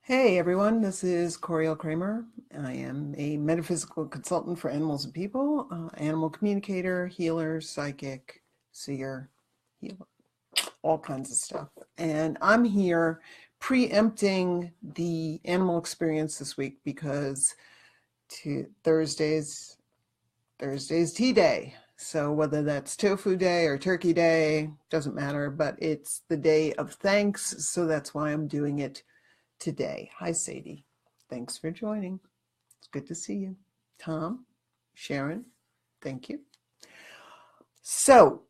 Hey everyone, this is Coryelle Kramer. I am a metaphysical consultant for animals and people, animal communicator, healer, psychic, seer, healer, all kinds of stuff. And I'm here preempting the animal experience this week because Thursday's tea day. So whether that's tofu day or turkey day, doesn't matter, but it's the day of thanks. So that's why I'm doing it today. Hi, Sadie. Thanks for joining. It's good to see you. Tom, Sharon, thank you. So,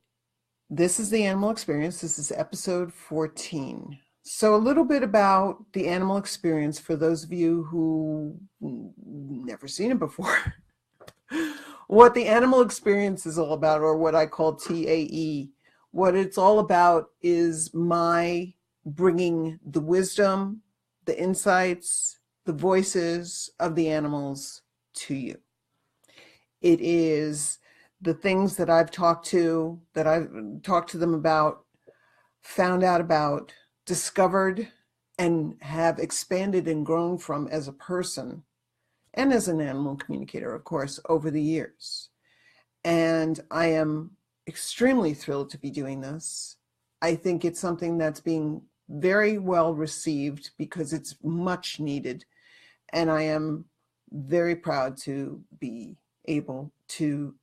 this is the animal experience. This is episode 14. So, a little bit about the animal experience for those of you who never seen it before. What the animal experience is all about, or what I call TAE, what it's all about is my bringing the wisdom, the insights, the voices of the animals to you. It is the things that I've talked to them about, found out about, discovered, and have expanded and grown from as a person and as an animal communicator, of course, over the years. And I am extremely thrilled to be doing this. I think it's something that's being very well received because it's much needed. And I am very proud to be able to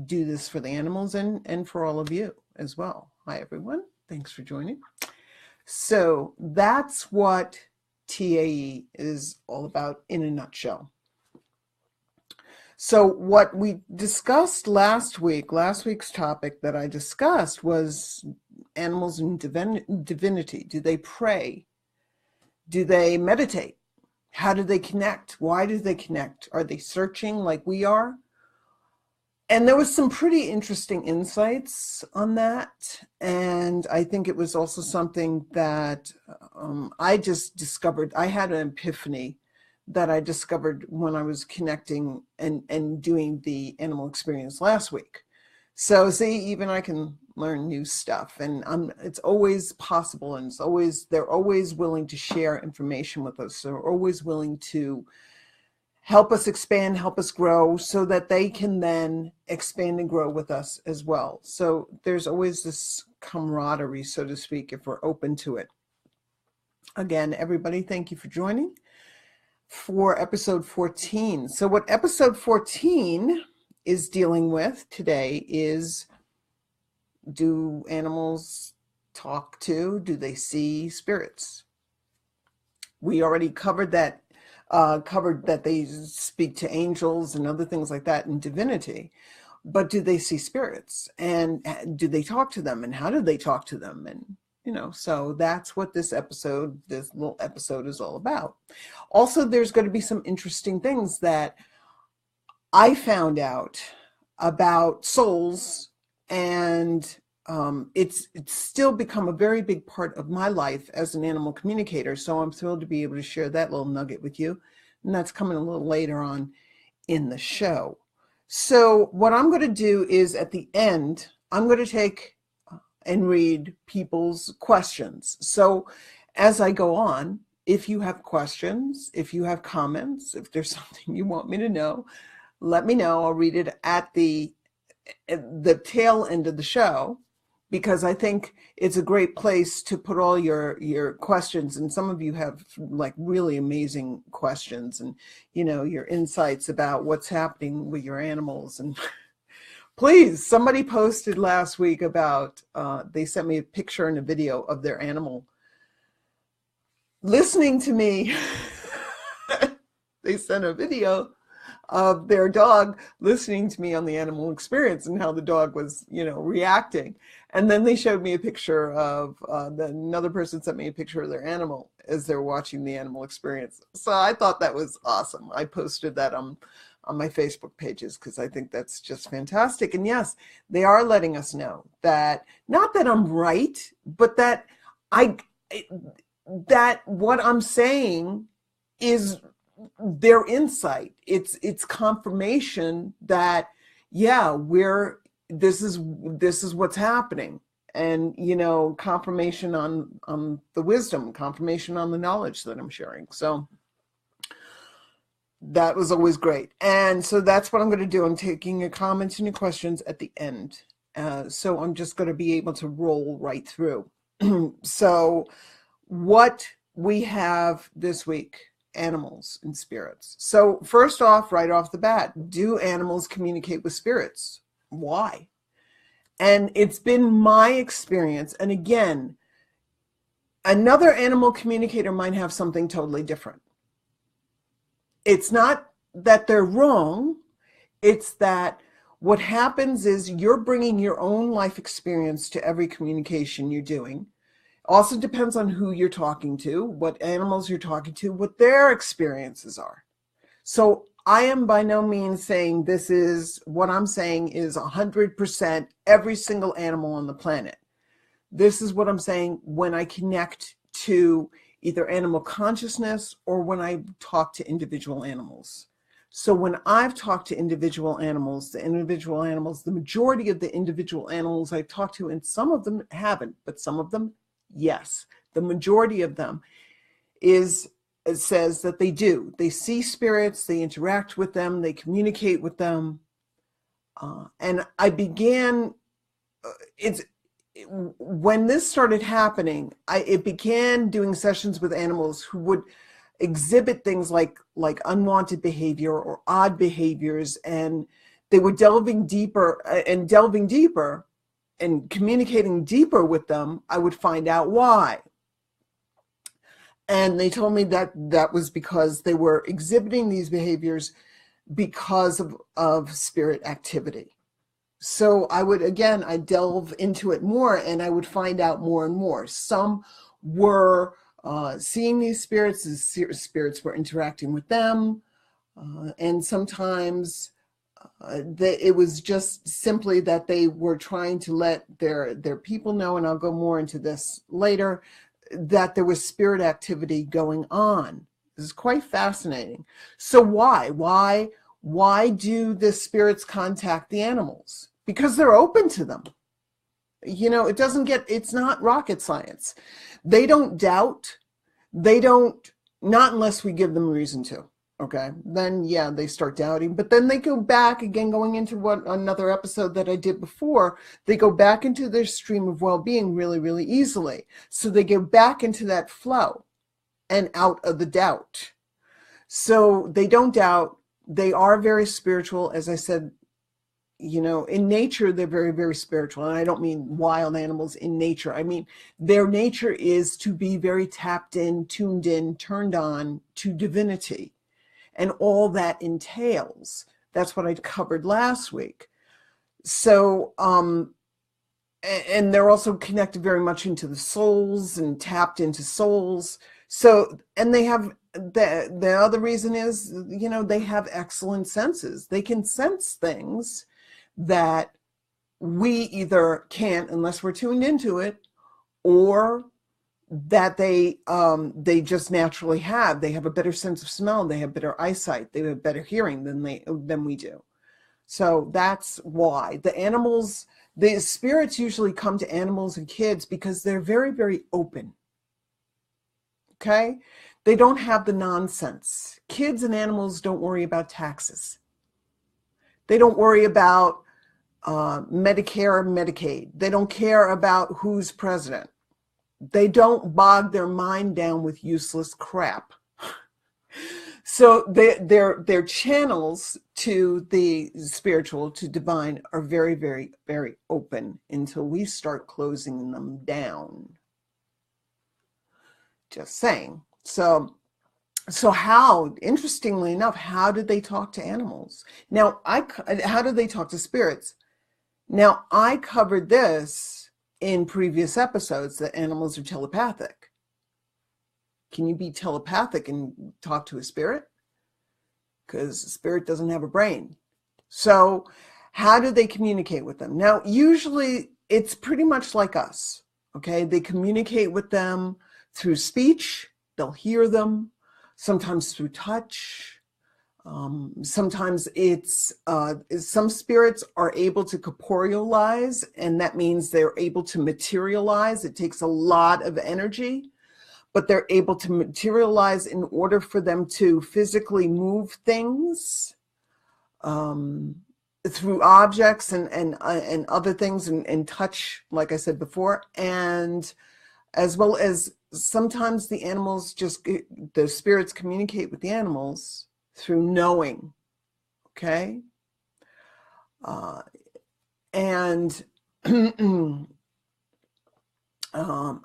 do this for the animals and for all of you as well. Hi, everyone. Thanks for joining. So that's what TAE is all about in a nutshell. So what we discussed last week's topic that I discussed was animals and divinity. Do they pray? Do they meditate? How do they connect? Why do they connect? Are they searching like we are? And there was some pretty interesting insights on that. And I think it was also something that I just discovered. I had an epiphany that I discovered when I was connecting and doing the animal experience last week. So see, even I can learn new stuff, and it's always possible, and they're always willing to share information with us. They're always willing to help us expand, help us grow, so that they can then expand and grow with us as well. So there's always this camaraderie, so to speak, if we're open to it. Again, everybody, thank you for joining for episode 14. So what episode 14 is dealing with today is, do animals talk to, do they see spirits? We already covered that they speak to angels and other things like that in divinity, but do they see spirits, and do they talk to them, and how do they talk to them? And so that's what this little episode is all about. Also, there's going to be some interesting things that I found out about souls, and it's still become a very big part of my life as an animal communicator. So I'm thrilled to be able to share that little nugget with you. And that's coming a little later on in the show. So what I'm going to do is, at the end, I'm going to take and read people's questions. So as I go on, if you have questions, if you have comments, if there's something you want me to know, let me know. I'll read it at the tail end of the show, because I think it's a great place to put all your questions. And some of you have like really amazing questions, and your insights about what's happening with your animals. And please, somebody posted last week about, they sent me a picture and a video of their animal listening to me. They sent a video of their dog listening to me on the animal experience and how the dog was, reacting. And then they showed me a picture of, another person sent me a picture of their animal as they're watching the animal experience. So I thought that was awesome. I posted that on my Facebook pages because I think that's just fantastic. And yes, they are letting us know that, not that I'm right, but that that what I'm saying is their insight. It's confirmation that, yeah, this is what's happening. and confirmation on the wisdom, confirmation on the knowledge that I'm sharing. So that was always great. And so that's what I'm going to do. I'm taking your comments and your questions at the end. So I'm just going to be able to roll right through. So what we have this week, animals and spirits. So first off, right off the bat, do animals communicate with spirits? Why? And it's been my experience. And again, another animal communicator might have something totally different. It's not that they're wrong. It's that what happens is you're bringing your own life experience to every communication you're doing. Also depends on who you're talking to, what animals you're talking to, what their experiences are. So I am by no means saying this is, what I'm saying is 100% every single animal on the planet. This is what I'm saying when I connect to either animal consciousness or when I talk to individual animals. So when I've talked to individual animals, the majority of the individual animals I've talked to, and some of them haven't, but some of them, yes. The majority of them it says that they do. They see spirits, they interact with them, they communicate with them. And I began, when this started happening, it began doing sessions with animals who would exhibit things like unwanted behavior or odd behaviors, and they were delving deeper and communicating deeper with them. I would find out why. And they told me that that was because they were exhibiting these behaviors because of spirit activity. So I delve into it more and I would find out more and more. Some were seeing these spirits, as spirits were interacting with them. And sometimes it was just simply that they were trying to let their people know, and I'll go more into this later, that there was spirit activity going on. This is quite fascinating. So why do the spirits contact the animals? Because they're open to them. It's not rocket science. They don't doubt. Not unless we give them reason to. Okay, then yeah, they start doubting, but then they go back again, going into another episode that I did before, they go back into their stream of well-being really, really easily. So they go back into that flow and out of the doubt. So they don't doubt. They are very spiritual. As I said, in nature, they're very, very spiritual. And I don't mean wild animals in nature. I mean, their nature is to be very tapped in, tuned in, turned on to divinity. And all that entails. That's what I covered last week. So, and they're also connected very much into the souls and tapped into souls. So, and they have, the other reason is, they have excellent senses. They can sense things that we either can't unless we're tuned into it, or that they just naturally have. They have a better sense of smell. They have better eyesight. They have better hearing than we do. So that's why the spirits usually come to animals and kids because they're very, very open. Okay? They don't have the nonsense. Kids and animals don't worry about taxes. They don't worry about Medicare or Medicaid. They don't care about who's president. They don't bog their mind down with useless crap. So their channels to the spiritual, to divine, are very, very, very open until we start closing them down. Just saying. So how, interestingly enough, how did they talk to animals? Now, how did they talk to spirits? Now, I covered this in previous episodes, that animals are telepathic. Can you be telepathic and talk to a spirit? Because a spirit doesn't have a brain. So how do they communicate with them? Now, usually it's pretty much like us. Okay, they communicate with them through speech. They'll hear them, sometimes through touch. Sometimes it's, some spirits are able to corporealize, and that means they're able to materialize. It takes a lot of energy, but they're able to materialize in order for them to physically move things through objects and other things, and touch, like I said before, and as well as sometimes the animals the spirits communicate with the animals through knowing, okay? And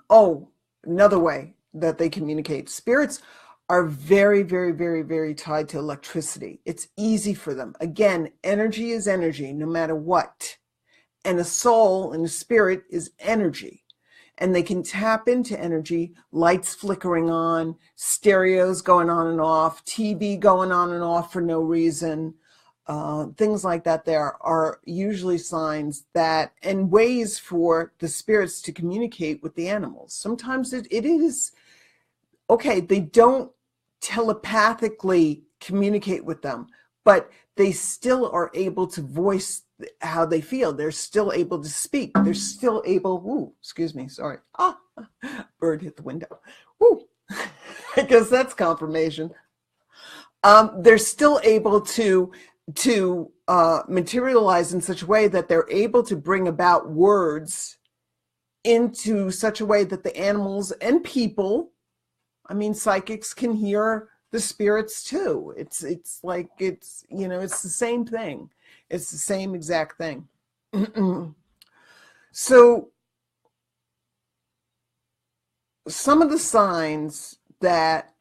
oh, another way that they communicate. Spirits are very, very, very, very tied to electricity. It's easy for them. Again, energy is energy, no matter what. And a soul and a spirit is energy. And they can tap into energy, lights flickering on, stereos going on and off, TV going on and off for no reason. Things like that there are usually signs that, and ways for the spirits to communicate with the animals. Sometimes it is, okay, they don't telepathically communicate with them, but they still are able to voice how they feel. They're still able to speak. They're still able, ooh, excuse me, sorry. Ah, bird hit the window. Ooh, I guess that's confirmation. They're still able to materialize in such a way that they're able to bring about words into such a way that the animals and people, I mean, psychics can hear the spirits too. It's like, it's, you know, it's the same thing. It's the same exact thing. So some of the signs that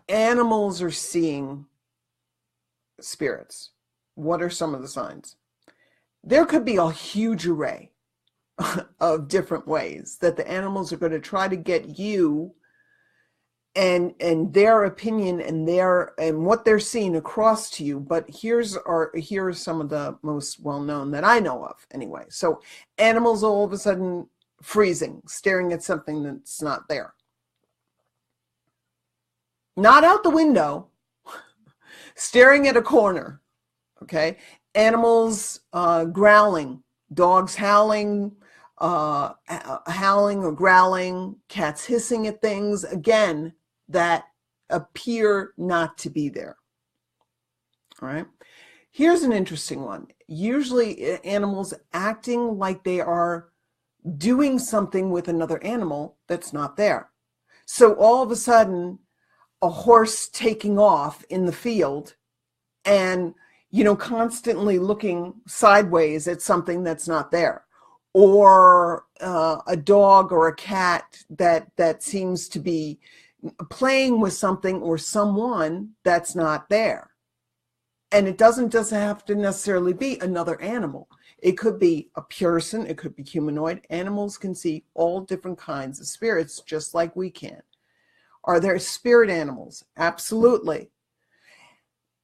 animals are seeing spirits, what are some of the signs? There could be a huge array of different ways that the animals are going to try to get you and their opinion and what they're seeing across to you. But here are some of the most well-known that I know of anyway. So animals all of a sudden freezing, staring at something that's not there. Not out the window, staring at a corner, okay? Animals growling, dogs howling, howling or growling, cats hissing at things, again, that appear not to be there. All right. Here's an interesting one. Usually animals acting like they are doing something with another animal that's not there. So all of a sudden, a horse taking off in the field and, you know, constantly looking sideways at something that's not there. Or a dog or a cat that seems to be playing with something or someone that's not there. And it doesn't have to necessarily be another animal. It could be a person, it could be humanoid. Animals can see all different kinds of spirits, just like we can. Are there spirit animals? Absolutely.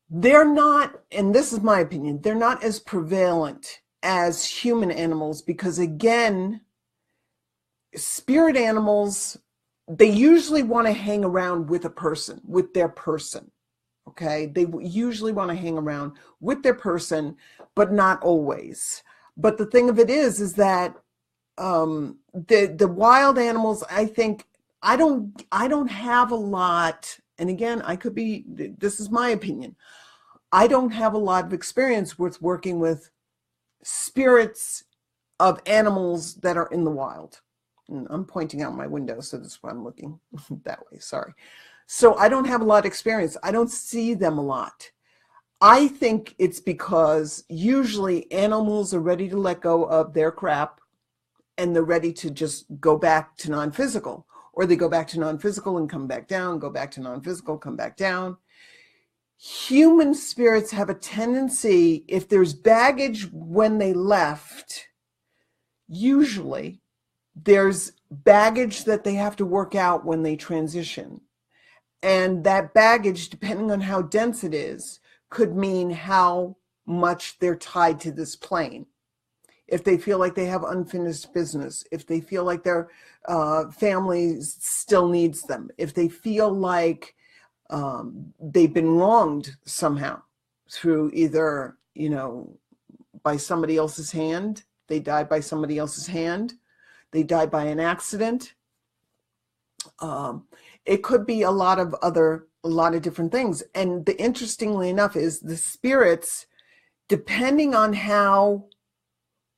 They're not, and this is my opinion, they're not as prevalent as human animals, because again, spirit animals, they usually want to hang around with a person, with their person. Okay, they usually want to hang around with their person, but not always. But the thing of it is that the wild animals, I think, I don't have a lot, and again, I could be, this is my opinion, I don't have a lot of experience with working with spirits of animals that are in the wild. And I'm pointing out my window, so that's why I'm looking that way, sorry. So I don't have a lot of experience. I don't see them a lot. I think it's because usually animals are ready to let go of their crap and they're ready to just go back to non-physical, or they go back to non-physical and come back down, go back to non-physical, come back down. Human spirits have a tendency, if there's baggage when they left, usually there's baggage that they have to work out when they transition. And that baggage, depending on how dense it is, could mean how much they're tied to this plane. If they feel like they have unfinished business, if they feel like their family still needs them, if they feel like they've been wronged somehow, through either, by somebody else's hand. They died by somebody else's hand. They died by an accident. It could be a lot of different things. And interestingly enough is the spirits, depending on how,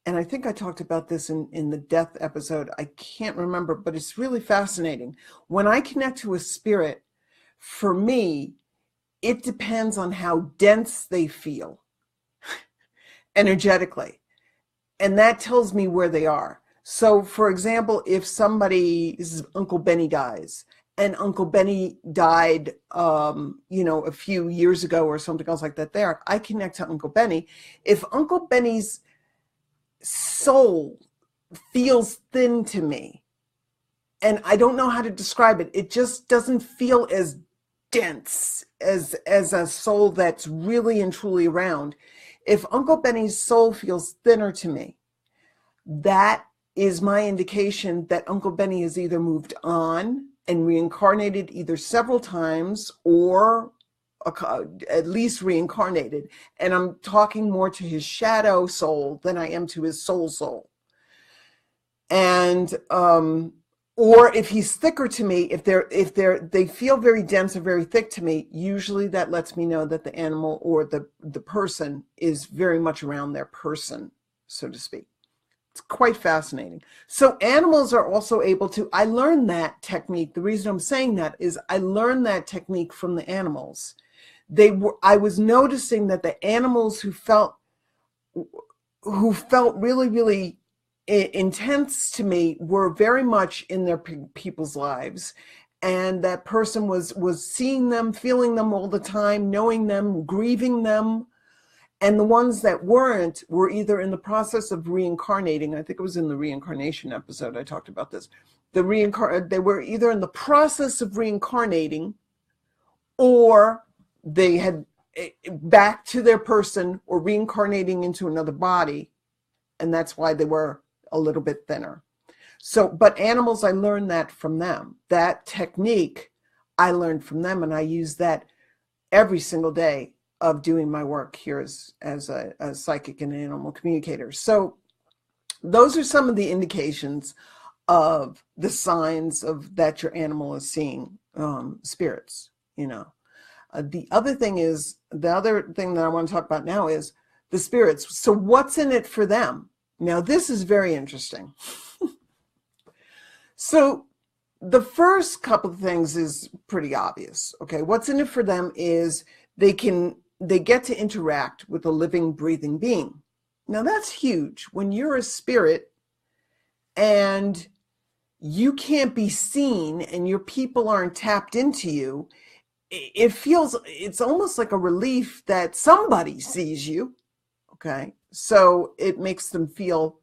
and I think I talked about this in the death episode, I can't remember, but it's really fascinating. When I connect to a spirit, for me, it depends on how dense they feel energetically. And that tells me where they are. So, for example, if somebody's Uncle Benny dies, and Uncle Benny died, a few years ago or something else like that there, I connect to Uncle Benny. If Uncle Benny's soul feels thin to me, and I don't know how to describe it, it just doesn't feel as dense as a soul that's really and truly around. If Uncle Benny's soul feels thinner to me, that is my indication that Uncle Benny has either moved on and reincarnated either several times or at least reincarnated. And I'm talking more to his shadow soul than I am to his soul. And or if he's thicker to me, if they feel very dense or very thick to me, usually that lets me know that the animal or the person is very much around their person, so to speak. It's quite fascinating. So animals are also able to, I learned that technique. The reason I'm saying that is I learned that technique from the animals. I was noticing that the animals who felt really, really intense to me were very much in their people's lives. And that person was seeing them, feeling them all the time, knowing them, grieving them. And the ones that weren't were either in the process of reincarnating. I think it was in the reincarnation episode I talked about this. They were either in the process of reincarnating, or they had back to their person or reincarnating into another body. And that's why they were a little bit thinner. So, but animals, I learned that from them. That technique I learned from them, and I use that every single day of doing my work here as a psychic and animal communicator. So those are some of the indications of the signs of that your animal is seeing spirits, The other thing that I want to talk about now is the spirits. So what's in it for them? Now, this is very interesting. So the first couple of things is pretty obvious. Okay, what's in it for them is they get to interact with a living, breathing being. Now that's huge. When you're a spirit and you can't be seen and your people aren't tapped into you, it's almost like a relief that somebody sees you. Okay, so it makes them feel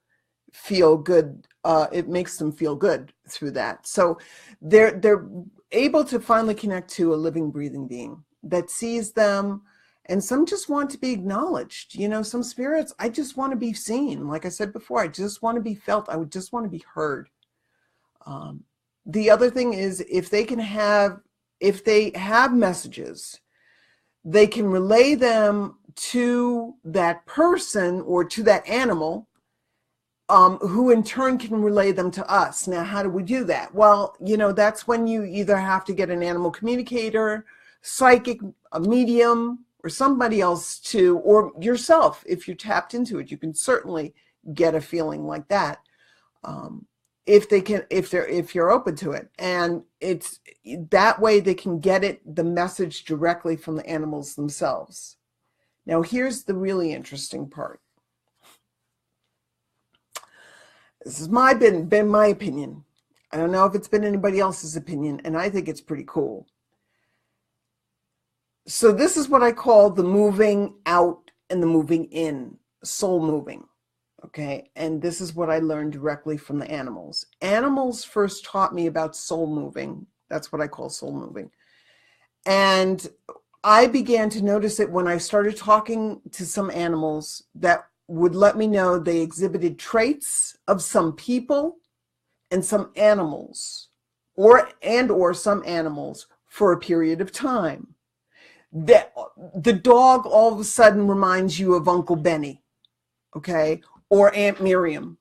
good. It makes them feel good through that. So they're able to finally connect to a living, breathing being that sees them. And some just want to be acknowledged. Some spirits, I just want to be seen. Like I said before, I just want to be felt. I would just want to be heard. The other thing is if they have messages, they can relay them to that person or to that animal, who in turn can relay them to us. Now, how do we do that? Well, that's when you either have to get an animal communicator, psychic, a medium, or somebody else or yourself. If you're tapped into it, you can certainly get a feeling like that. If you're open to it, and it's that way they can get the message directly from the animals themselves. Now, here's the really interesting part. This has been my opinion. I don't know if it's been anybody else's opinion, and I think it's pretty cool. So this is what I call the moving out and the moving in, soul moving. Okay, and this is what I learned directly from the animals. Animals first taught me about soul moving. That's what I call soul moving. And I began to notice it when I started talking to some animals that would let me know they exhibited traits of some people and some animals, or some animals for a period of time. that the dog all of a sudden reminds you of Uncle Benny, okay, or Aunt Miriam.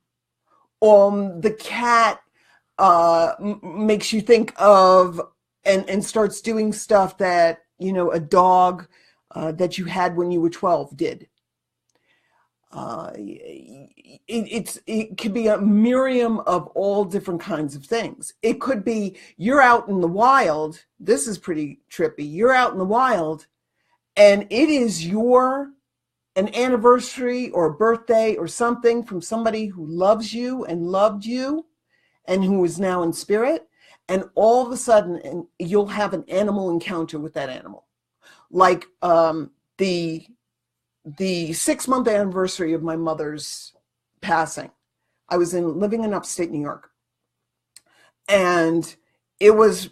The cat makes you think of and starts doing stuff that, you know, a dog that you had when you were 12 did. It could be a myriad of all different kinds of things. It could be you're out in the wild. This is pretty trippy. You're out in the wild and it is an anniversary or a birthday or something from somebody who loves you and loved you and who is now in spirit. And all of a sudden you'll have an animal encounter with that animal. Like the 6-month anniversary of my mother's passing. I was living in upstate New York, and it was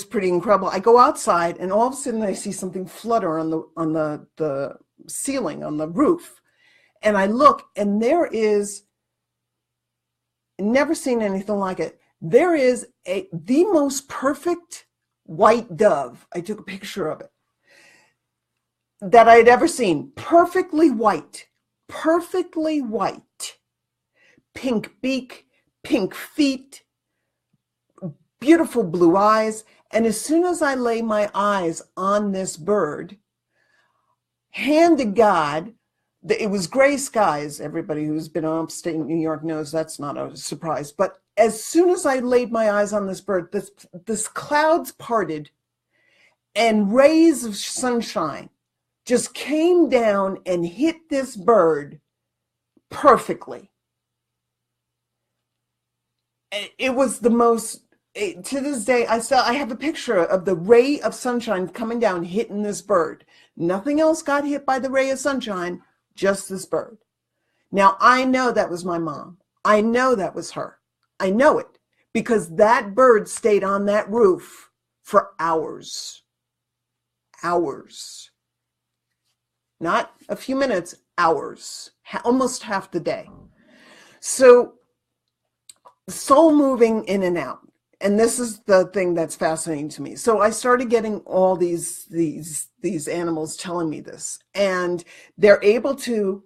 pretty incredible. I go outside, and all of a sudden I see something flutter on the ceiling, on the roof, and I look, and there is, never seen anything like it. There is the most perfect white dove. I took a picture of it, that I'd ever seen. Perfectly white, pink beak, pink feet, beautiful blue eyes. And as soon as I lay my eyes on this bird, hand to God, it was gray skies. Everybody who's been on upstate New York knows that's not a surprise. But as soon as I laid my eyes on this bird, this clouds parted and rays of sunshine just came down and hit this bird perfectly. It was the most, to this day, I have a picture of the ray of sunshine coming down, hitting this bird. Nothing else got hit by the ray of sunshine, just this bird. Now, I know that was my mom. I know that was her. I know it because that bird stayed on that roof for hours. Hours. Not a few minutes, hours, almost half the day. So soul moving in and out. And this is the thing that's fascinating to me. So I started getting all these animals telling me this, and they're able to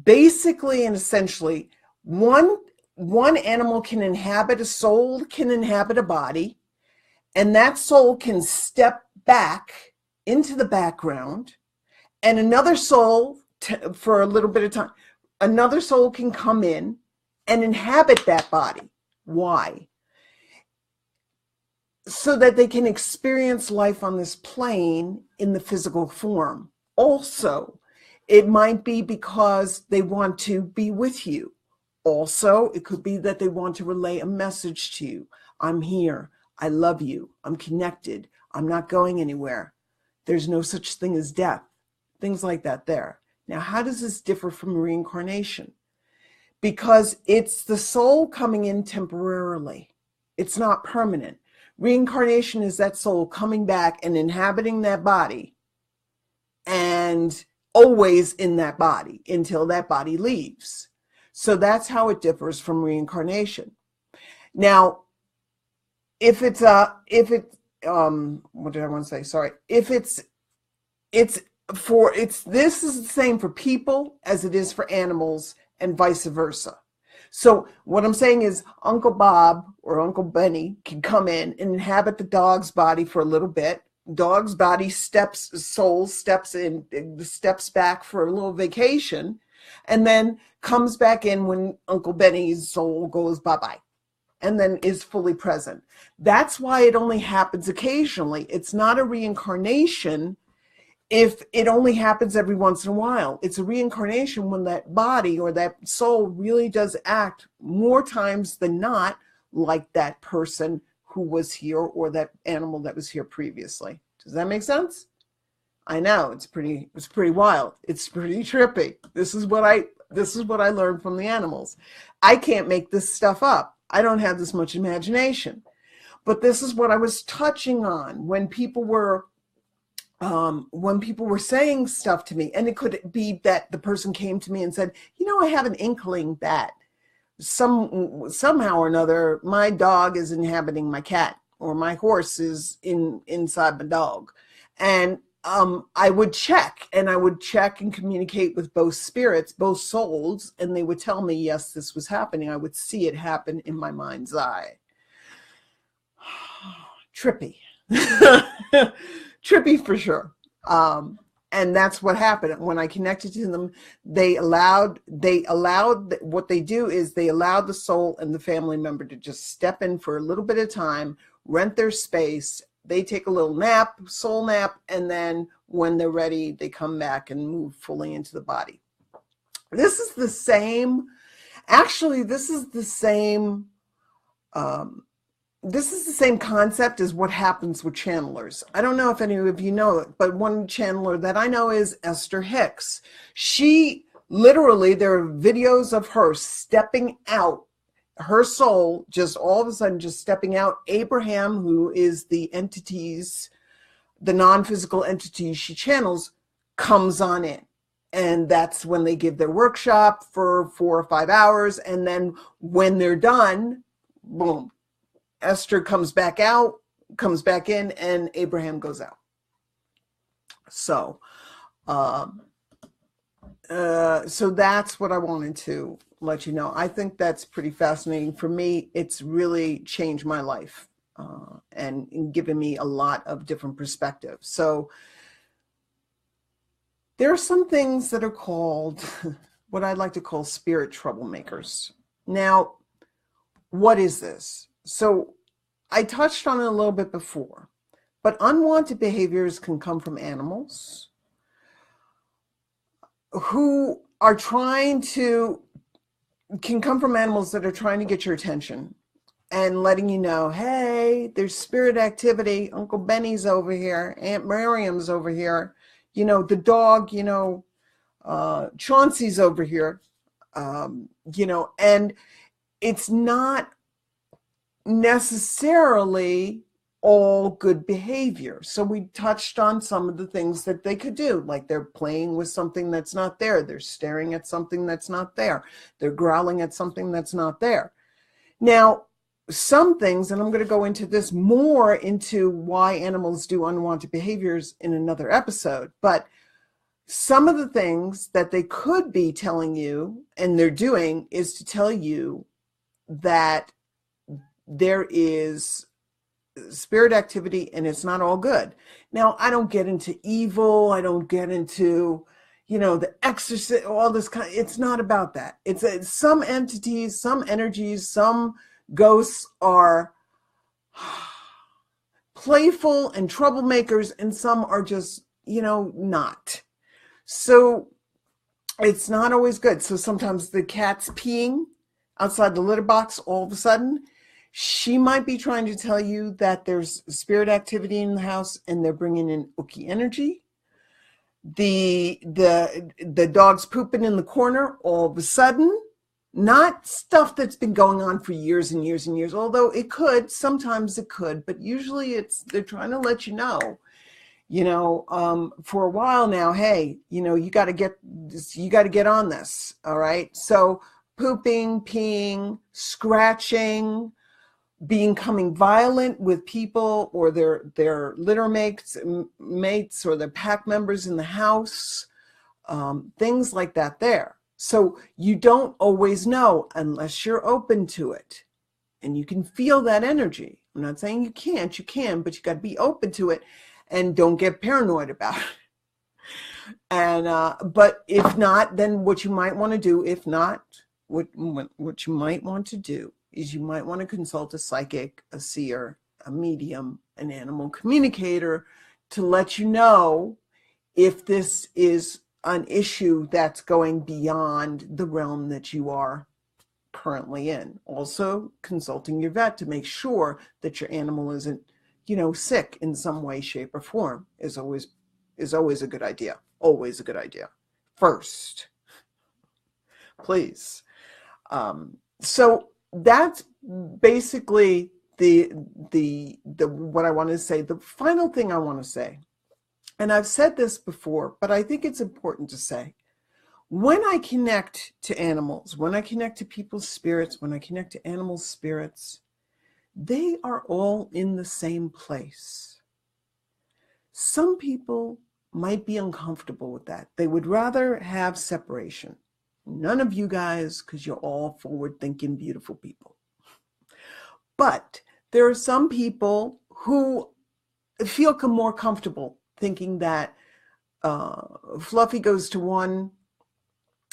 basically and essentially, one animal can inhabit, a soul can inhabit a body, and that soul can step back into the background. And another soul, for a little bit of time, another soul can come in and inhabit that body. Why? So that they can experience life on this plane in the physical form. Also, it might be because they want to be with you. Also, it could be that they want to relay a message to you. I'm here. I love you. I'm connected. I'm not going anywhere. There's no such thing as death. Things like that there. Now, how does this differ from reincarnation? Because it's the soul coming in temporarily. It's not permanent. Reincarnation is that soul coming back and inhabiting that body and always in that body until that body leaves. So that's how it differs from reincarnation. Now, if it's what did I want to say? Sorry. If this is the same for people as it is for animals and vice versa. So what I'm saying is Uncle Bob or Uncle Benny can come in and inhabit the dog's body for a little bit. Dog's body soul steps back for a little vacation, and then comes back in when Uncle Benny's soul goes bye-bye, and then is fully present. That's why it only happens occasionally. It's not a reincarnation if it only happens every once in a while. It's a reincarnation when that body or that soul really does act more times than not like that person who was here or that animal that was here previously. Does that make sense? I know it's pretty wild. It's pretty trippy. This is what I learned from the animals. I can't make this stuff up. I don't have this much imagination. But this is what I was touching on when people were saying stuff to me. And it could be that the person came to me and said, I have an inkling that somehow or another, my dog is inhabiting my cat, or my horse is inside my dog. And I would check, and I would check and communicate with both spirits, both souls, and they would tell me, yes, this was happening. I would see it happen in my mind's eye. Trippy. Trippy for sure. And that's what happened when I connected to them. They allowed what they do is they allow the soul and the family member to just step in for a little bit of time, rent their space. They take a little nap, soul nap, and then when they're ready, they come back and move fully into the body. This is the same. Actually, this is the same. This is the same concept as what happens with channelers. I don't know if any of you know it, but one channeler that I know is Esther Hicks. She literally, there are videos of her stepping out, her soul just all of a sudden just stepping out. Abraham, who is the entities, the non-physical entities she channels, comes on in. And that's when they give their workshop for 4 or 5 hours. And then when they're done, boom, Esther comes back out, comes back in, and Abraham goes out. So, so that's what I wanted to let you know. I think that's pretty fascinating. For me, it's really changed my life and given me a lot of different perspectives. So there are some things that are called what I like to call spirit troublemakers. Now, what is this? So I touched on it a little bit before, but unwanted behaviors can come from animals who are can come from animals that are trying to get your attention and letting you know, hey, there's spirit activity. Uncle Benny's over here. Aunt Miriam's over here. You know, the dog, you know, Chauncey's over here. You know, and it's not necessarily all good behavior. So we touched on some of the things that they could do, like they're playing with something that's not there. They're staring at something that's not there. They're growling at something that's not there. Now, some things, and I'm going to go into this more into why animals do unwanted behaviors in another episode, but some of the things that they could be telling you and they're doing is to tell you that there is spirit activity and it's not all good. Now, I don't get into evil. I don't get into, you know, the exorcist, all this kind. It's not about that. It's some entities, some energies, some ghosts are playful and troublemakers, and some are just, you know, not. So it's not always good. So sometimes the cat's peeing outside the litter box all of a sudden. She might be trying to tell you that there's spirit activity in the house and they're bringing in Ookie energy. The dog's pooping in the corner all of a sudden, not stuff that's been going on for years and years and years, although it could, sometimes it could, but usually they're trying to let you know, for a while now, hey, you got to get on this. All right. So pooping, peeing, scratching, becoming violent with people or their litter mates or their pack members in the house, things like that there. So you don't always know unless you're open to it, and you can feel that energy. I'm not saying you can't, you can, but you got to be open to it and don't get paranoid about it. And but if not, then what you might want to do, if not, what you might want to do is you might want to consult a psychic, a seer, a medium, an animal communicator to let you know if this is an issue that's going beyond the realm that you are currently in. Also, consulting your vet to make sure that your animal isn't, sick in some way, shape, or form is always a good idea. Always a good idea. First, please. So that's basically the what I want to say. The final thing I want to say, and I've said this before, but I think it's important to say, when I connect to animals, when I connect to people's spirits, when I connect to animal spirits, they are all in the same place. Some people might be uncomfortable with that. They would rather have separation. None of you guys, because you're all forward-thinking, beautiful people. But there are some people who feel more comfortable thinking that Fluffy goes to one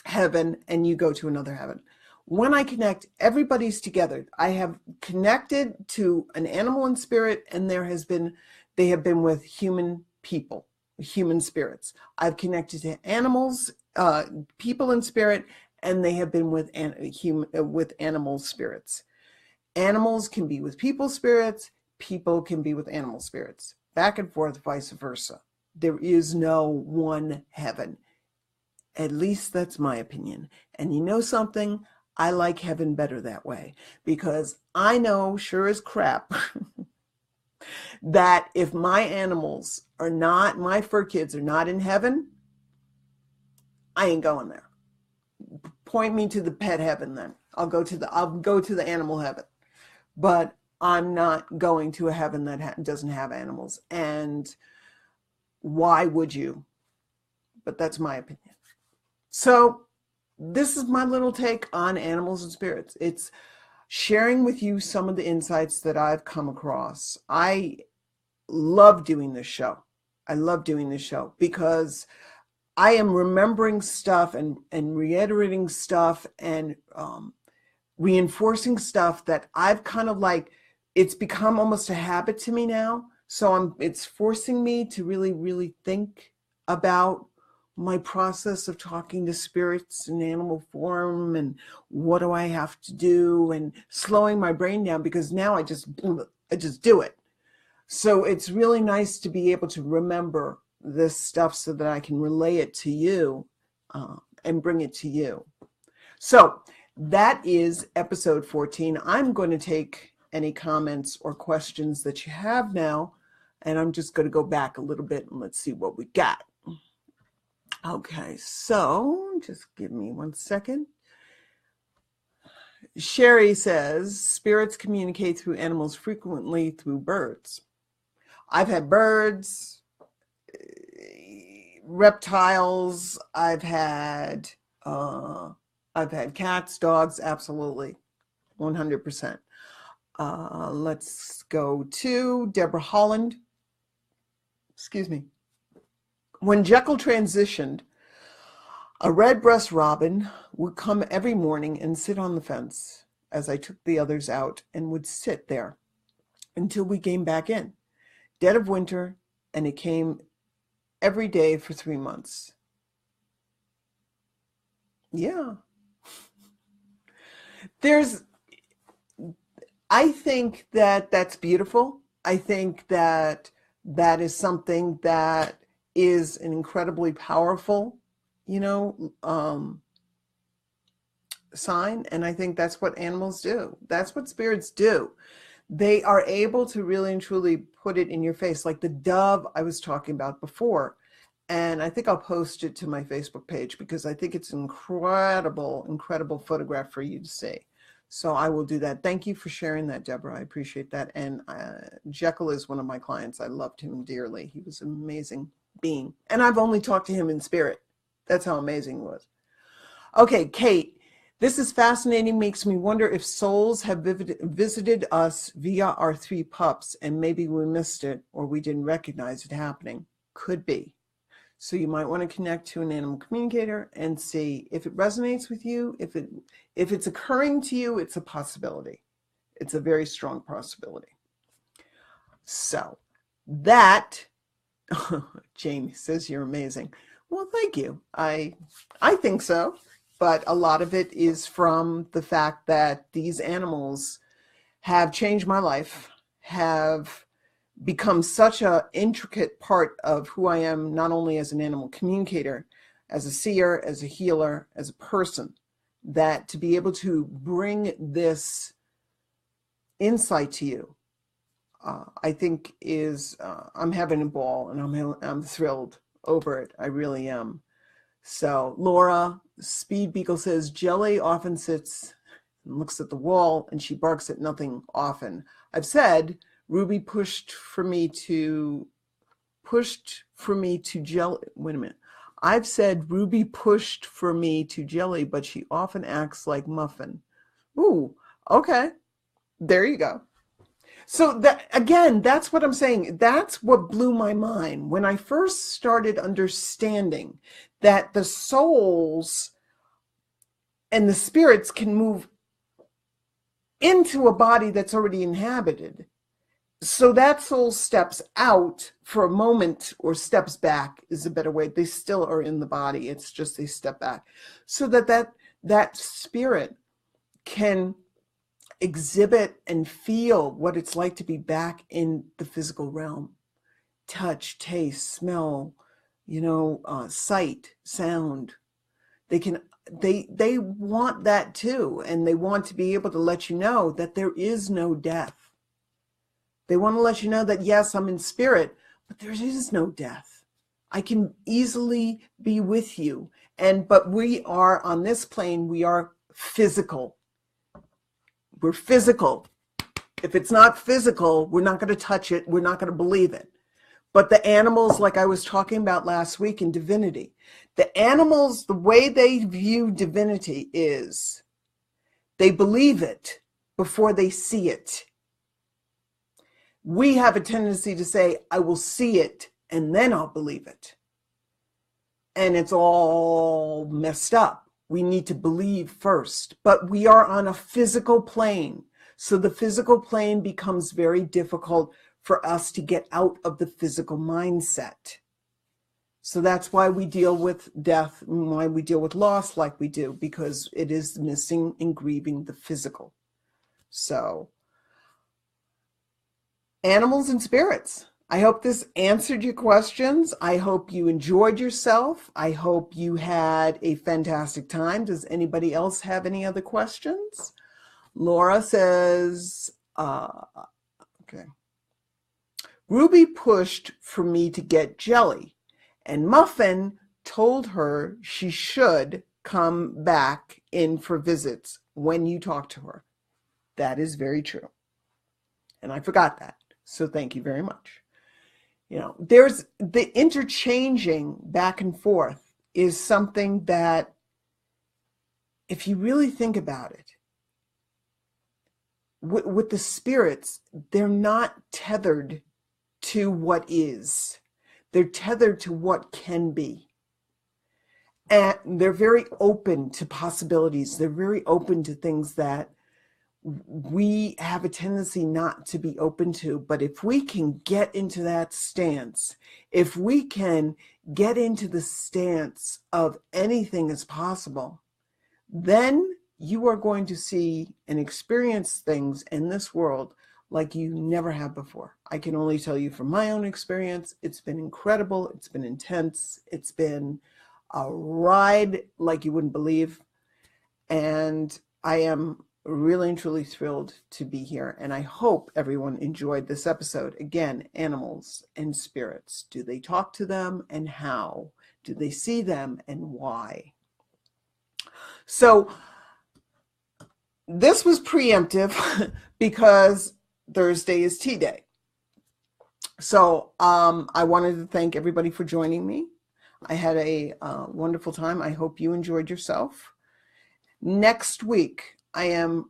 heaven and you go to another heaven. When I connect, everybody's together. I have connected to an animal in spirit, and they have been with human people, human spirits. I've connected to animals, people in spirit, and they have been with animal spirits. Animals can be with people spirits, people can be with animal spirits. Back and forth, vice versa. There is no one heaven. At least that's my opinion. And you know something? I like heaven better that way, because I know sure as crap that if my animals are not, my fur kids are not in heaven, I ain't going there. Point me to the pet heaven then. I'll go to the animal heaven. But I'm not going to a heaven that doesn't have animals. And why would you? But that's my opinion. So this is my little take on animals and spirits. It's sharing with you some of the insights that I've come across. I love doing this show. I love doing this show because I am remembering stuff and reiterating stuff and reinforcing stuff that I've kind of like, it's become almost a habit to me now. So it's forcing me to really, really think about my process of talking to spirits in animal form and what do I have to do, and slowing my brain down, because now I just do it. So it's really nice to be able to remember this stuff so that I can relay it to you and bring it to you. So that is episode 14. I'm going to take any comments or questions that you have now, and I'm just going to go back a little bit and let's see what we got. Okay, so just give me 1 second. Sherry says, spirits communicate through animals frequently through birds. I've had birds, reptiles, I've had cats, dogs, absolutely, 100%. Let's go to Deborah Holland. Excuse me. When Jekyll transitioned, a red-breast robin would come every morning and sit on the fence as I took the others out, and would sit there until we came back in, dead of winter, and it came every day for 3 months. Yeah. I think that that's beautiful. I think that that is something that is an incredibly powerful, sign. And I think that's what animals do. That's what spirits do. They are able to really and truly put it in your face, like the dove I was talking about before. And I think I'll post it to my Facebook page because I think it's an incredible, incredible photograph for you to see. So I will do that. Thank you for sharing that, Deborah. I appreciate that. And Jekyll is one of my clients. I loved him dearly. He was an amazing being. And I've only talked to him in spirit. That's how amazing he was. Okay, Kate, this is fascinating. Makes me wonder if souls have visited us via our 3 pups, and maybe we missed it or we didn't recognize it happening. Could be. So you might want to connect to an animal communicator and see if it resonates with you. If it's occurring to you, it's a possibility. It's a very strong possibility. So that, Jamie says you're amazing. Well, thank you. I think so. But a lot of it is from the fact that these animals have changed my life, have become such an intricate part of who I am, not only as an animal communicator, as a seer, as a healer, as a person, that to be able to bring this insight to you, I think is, I'm having a ball, and I'm thrilled over it. I really am. So Laura, Speed Beagle says, Jelly often sits and looks at the wall, and she barks at nothing often. I've said, Ruby pushed for for me to jelly. Wait a minute. I've said Ruby pushed for me to jelly, but she often acts like muffin. Ooh, okay. There you go. So that, again, that's what I'm saying. That's what blew my mind when I first started understanding that the souls and the spirits can move into a body that's already inhabited. So that soul steps out for a moment, or steps back is a better way. They still are in the body. It's just they step back so that spirit can exhibit and feel what it's like to be back in the physical realm. Touch, taste, smell, sight, sound. They want that too, and they want to be able to let you know that there is no death. They want to let you know that, yes, I'm in spirit, but there is no death. I can easily be with you. But we are on this plane, we are physical. We're physical. If it's not physical, we're not going to touch it. We're not going to believe it. But the animals, like I was talking about last week in divinity, the animals, the way they view divinity is they believe it before they see it. We have a tendency to say, I will see it and then I'll believe it. And it's all messed up. We need to believe first, but we are on a physical plane. So the physical plane becomes very difficult for us to get out of the physical mindset. So that's why we deal with death and why we deal with loss like we do, because it is missing and grieving the physical. So animals and spirits. I hope this answered your questions. I hope you enjoyed yourself. I hope you had a fantastic time. Does anybody else have any other questions? Laura says, okay. Ruby pushed for me to get jelly, and Muffin told her she should come back in for visits when you talk to her. That is very true. And I forgot that. So thank you very much. There's the interchanging back and forth is something that, if you really think about it, with the spirits, they're not tethered to what is. They're tethered to what can be. And they're very open to possibilities. They're very open to things that we have a tendency not to be open to. But if we can get into that stance, if we can get into the stance of anything is possible, then you are going to see and experience things in this world like you never have before. I can only tell you from my own experience, it's been incredible. It's been intense. It's been a ride like you wouldn't believe. And I am really and truly thrilled to be here. And I hope everyone enjoyed this episode. Again, animals and spirits. Do they talk to them, and how? Do they see them, and why? So this was preemptive because Thursday is tea day. So I wanted to thank everybody for joining me. I had a wonderful time. I hope you enjoyed yourself. Next week, I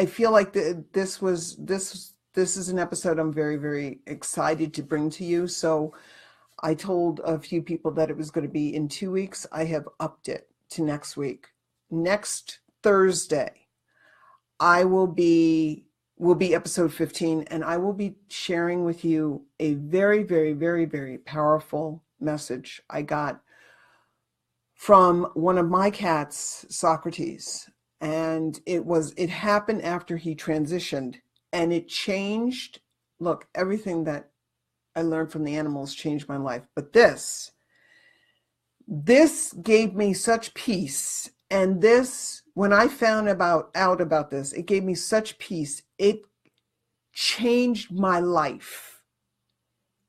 feel like this is an episode I'm very, very excited to bring to you. So I told a few people that it was going to be in 2 weeks. I have upped it to next week. Next Thursday, will be episode 15, and I will be sharing with you a very, very, very, very powerful message I got from one of my cats, Socrates. And it happened after he transitioned, and it changed. Look, everything that I learned from the animals changed my life. But this gave me such peace. And when I found out about this, it gave me such peace. It changed my life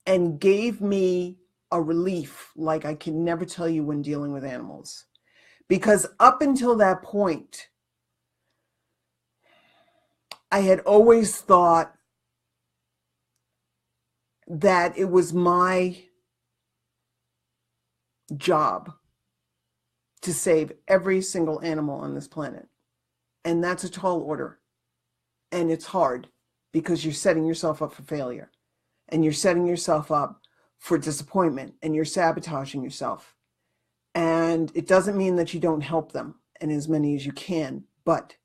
and gave me a relief like I can never tell you when dealing with animals. Because up until that point, I had always thought that it was my job to save every single animal on this planet. And that's a tall order. And it's hard because you're setting yourself up for failure, and you're setting yourself up for disappointment, and you're sabotaging yourself. And it doesn't mean that you don't help them, and as many as you can. But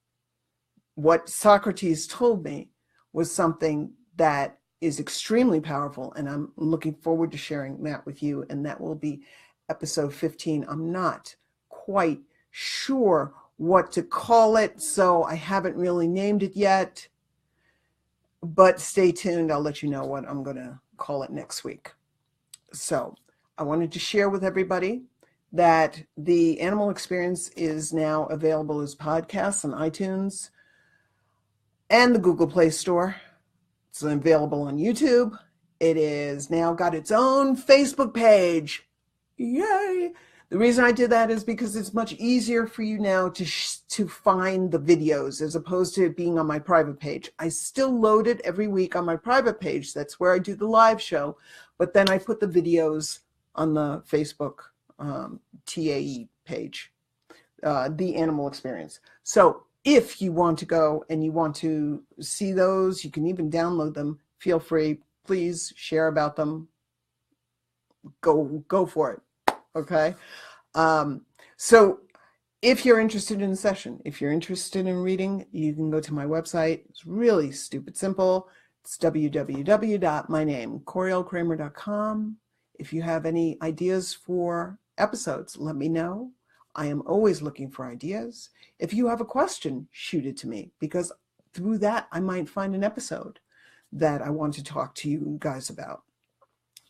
what Socrates told me was something that is extremely powerful, and I'm looking forward to sharing that with you. And that will be episode 15. I'm not quite sure what to call it, so I haven't really named it yet. But stay tuned. I'll let you know what I'm going to call it next week. So I wanted to share with everybody that the Animal Experience is now available as podcasts on iTunes and the Google Play Store. It's available on YouTube. It is now got its own Facebook page. Yay! The reason I did that is because it's much easier for you now to find the videos as opposed to it being on my private page. I still load it every week on my private page. That's where I do the live show. But then I put the videos on the Facebook TAE page, The Animal Experience. So if you want to go and you want to see those, you can even download them. Feel free. Please share about them. Go for it. Okay. So if you're interested in a session, if you're interested in reading, you can go to my website. It's really stupid simple. It's www.myname.coryellekramer.com. If you have any ideas for episodes, let me know. I am always looking for ideas. If you have a question, shoot it to me, because through that, I might find an episode that I want to talk to you guys about.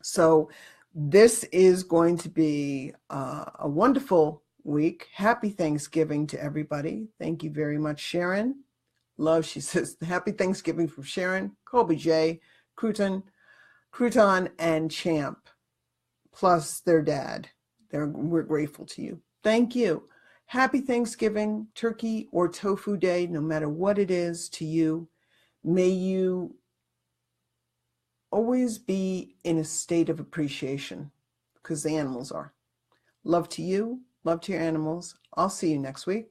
So this is going to be a wonderful week. Happy Thanksgiving to everybody. Thank you very much, Sharon. Love, she says, happy Thanksgiving from Sharon, Colby J, Crouton, and Champ, plus their dad. We're grateful to you. Thank you. Happy Thanksgiving, turkey or tofu day, no matter what it is to you. May you always be in a state of appreciation, because the animals are. Love to you. Love to your animals. I'll see you next week.